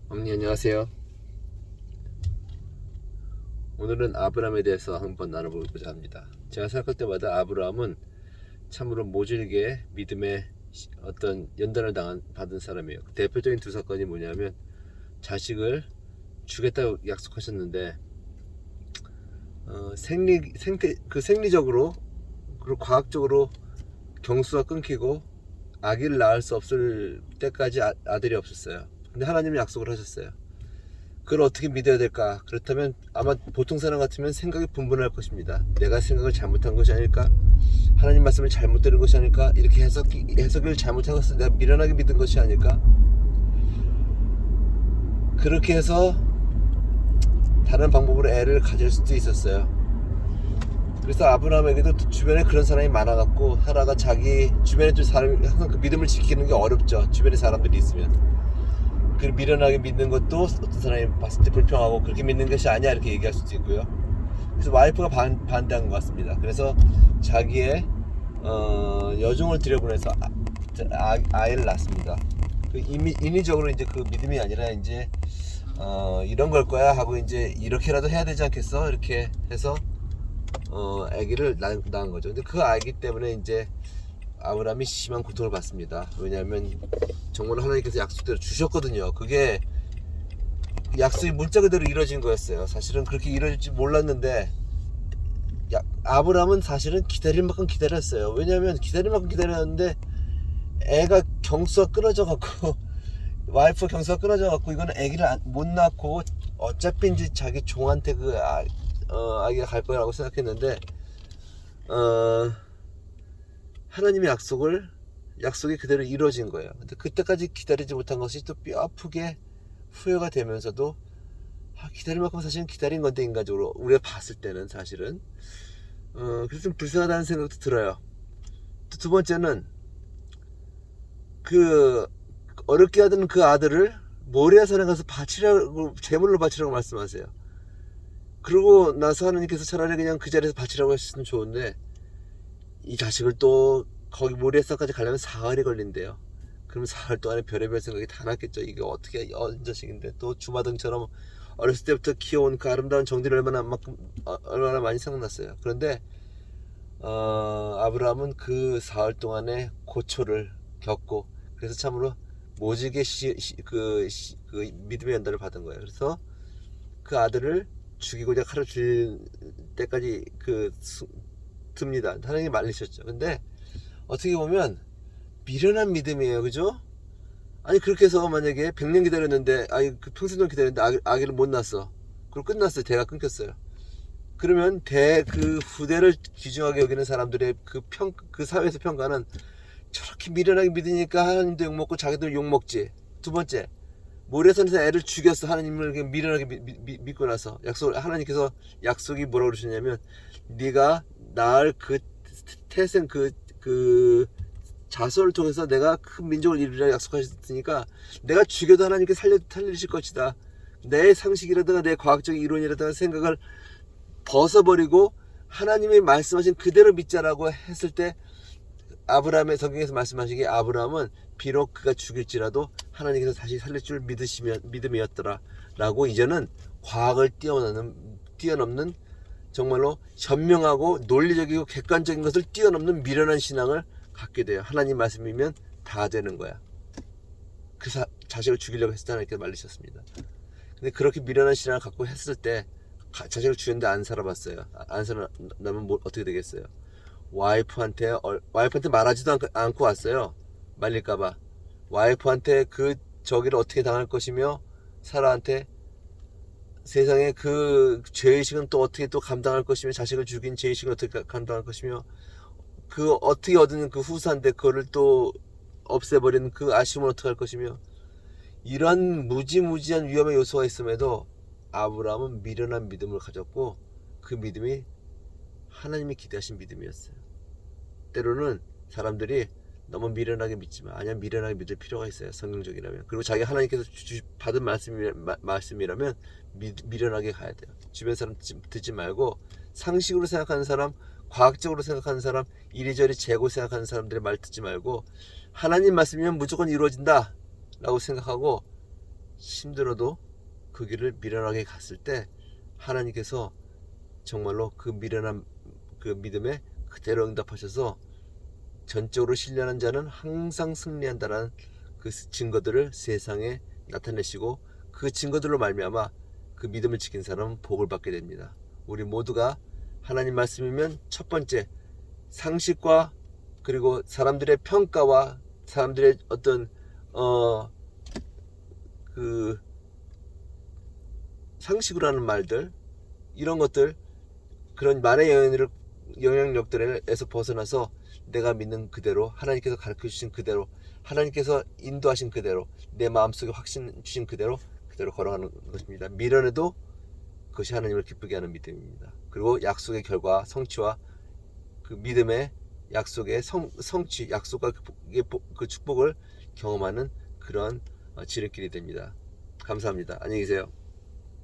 어머니 안녕하세요. 오늘은 아브라함에 대해서 한번 나눠보고자 합니다. 제가 생각할 때마다 아브라함은 참으로 모질게 믿음의 어떤 연단을 받은 사람이에요. 대표적인 두 사건이 뭐냐면 자식을 주겠다고 약속하셨는데 생리적으로 그리고 과학적으로 경수가 끊기고 아기를 낳을 수 없을 때까지 아들이 없었어요. 근데 하나님은 약속을 하셨어요. 그걸 어떻게 믿어야 될까? 그렇다면 아마 보통 사람 같으면 생각이 분분할 것입니다. 내가 생각을 잘못한 것이 아닐까? 하나님 말씀을 잘못 들은 것이 아닐까? 이렇게 해석을 잘못해서 내가 미련하게 믿은 것이 아닐까? 그렇게 해서 다른 방법으로 애를 가질 수도 있었어요. 그래서 아브라함에게도 주변에 그런 사람이 많아갖고 하나가 자기 주변에 또 사람이 항상 그 믿음을 지키는 게 어렵죠. 주변에 사람들이 있으면. 그 미련하게 믿는 것도 어떤 사람이 봤을 때 불평하고 그렇게 믿는 것이 아니야 이렇게 얘기할 수도 있고요. 그래서 와이프가 반대한 것 같습니다. 그래서 자기의 여종을 들여보내서 아이를 낳습니다. 그 인위적으로 이제 그 믿음이 아니라 이제 이런 걸 거야 하고 이제 이렇게라도 해야 되지 않겠어 이렇게 해서 아기를 낳은 거죠. 근데 그 아기 때문에 이제 아브라함이 심한 고통을 받습니다. 왜냐하면 정말 하나님께서 약속대로 주셨거든요. 그게 약속이 문자 그대로 이루어진 거였어요. 사실은 그렇게 이루어질 줄 몰랐는데 아브라함은 사실은 기다릴 만큼 기다렸어요. 왜냐하면 기다릴 만큼 기다렸는데 애가 경수가 끊어져 갖고 와이프 경수가 끊어져 갖고 이거는 아기를 못 낳고 어차피 이제 자기 종한테 아기가 갈 거라고 생각했는데 하나님의 약속이 그대로 이루어진 거예요. 근데 그때까지 기다리지 못한 것이 또 뼈아프게 후회가 되면서도 기다릴 만큼 사실은 기다린 건데 인간적으로 우리가 봤을 때는 사실은 그래서 좀 불쌍하다는 생각도 들어요. 또 두 번째는 그 어렵게 하던 그 아들을 모리아산에 가서 바치라고 제물로 바치라고 말씀하세요. 그러고 나서 하나님께서 차라리 그냥 그 자리에서 바치라고 했으면 좋은데 이 자식을 또 거기 모리아산까지 가려면 사흘이 걸린대요. 그러면 사흘 동안에 별의별 생각이 다 났겠죠. 이게 어떻게 어린 자식인데 또 주마등처럼 어렸을 때부터 키워온 그 아름다운 정들이 얼마나 많이 생각났어요. 그런데 아브라함은 그 사흘 동안에 고초를 겪고 그래서 참으로 모지게 그 믿음의 연단을 받은 거예요. 그래서 그 아들을 죽이고자 칼을 들 때까지 듭니다. 하나님이 말리셨죠. 근데 어떻게 보면 미련한 믿음이에요. 그죠? 아니 그렇게 해서 만약에 100년 기다렸는데 그 평생 동안 기다렸는데 아기를 못 낳았어. 그리고 끝났어요. 대가 끊겼어요. 그러면 그 후대를 귀중하게 여기는 사람들의 그 사회에서 평가는 저렇게 미련하게 믿으니까 하나님도 욕먹고 자기도 욕먹지. 두 번째, 모래산에서 애를 죽였어. 하나님을 미련하게 믿고 나서 하나님께서 약속이 뭐라고 그러셨냐면 네가 낳을 그 태생 그 자손을 통해서 내가 큰 민족을 이루리라 약속하셨으니까 내가 죽여도 하나님께 살리실 것이다. 내 상식이라든가 내 과학적 이론이라든가 생각을 벗어버리고 하나님이 말씀하신 그대로 믿자라고 했을 때 아브라함의 성경에서 말씀하시기에 아브라함은 비록 그가 죽일지라도 하나님께서 다시 살릴 줄 믿음이었더라 라고 이제는 과학을 뛰어넘는 정말로 현명하고 논리적이고 객관적인 것을 뛰어넘는 미련한 신앙을 갖게 돼요. 하나님 말씀이면 다 되는 거야. 그래서 자식을 죽이려고 했을 때 하나님께서 말리셨습니다. 근데 그렇게 미련한 신앙을 갖고 했을 때 자식을 죽였는데 안 살아봤어요. 안 살아나면 어떻게 되겠어요? 와이프한테 말하지도 않고 왔어요. 말릴까봐. 와이프한테 그 저기를 어떻게 당할 것이며 사라한테 세상에 그 죄의식은 또 어떻게 또 감당할 것이며 자식을 죽인 죄의식은 어떻게 감당할 것이며 그 어떻게 얻은 그 후사인데 그거를 또 없애버리는 그 아쉬움을 어떻게 할 것이며 이런 무지무지한 위험의 요소가 있음에도 아브라함은 미련한 믿음을 가졌고 그 믿음이 하나님이 기대하신 믿음이었어요. 때로는 사람들이 너무 미련하게 믿지만 아니야 미련하게 믿을 필요가 있어요. 성경적이라면. 그리고 자기 하나님께서 받은 말씀이라면 미련하게 가야 돼요. 주변 사람 듣지 말고 상식으로 생각하는 사람, 과학적으로 생각하는 사람, 이리저리 재고 생각하는 사람들의 말 듣지 말고 하나님 말씀이면 무조건 이루어진다 라고 생각하고 힘들어도 그 길을 미련하게 갔을 때 하나님께서 정말로 그 미련한 그 믿음에 그대로 응답하셔서 전적으로 신뢰하는 자는 항상 승리한다라는 그 증거들을 세상에 나타내시고 그 증거들로 말미암아 그 믿음을 지킨 사람은 복을 받게 됩니다. 우리 모두가 하나님 말씀이면 첫 번째 상식과 그리고 사람들의 평가와 사람들의 어떤 그 상식으로 하는 말들 이런 것들 그런 말의 영향력들에서 벗어나서 내가 믿는 그대로 하나님께서 가르쳐 주신 그대로 하나님께서 인도하신 그대로 내 마음속에 확신 주신 그대로 걸어가는 것입니다. 미련해도 그것이 하나님을 기쁘게 하는 믿음입니다. 그리고 약속의 결과 성취와 그 믿음의 약속의 성취 약속과 그 축복을 경험하는 그런 지름길이 됩니다. 감사합니다. 안녕히 계세요.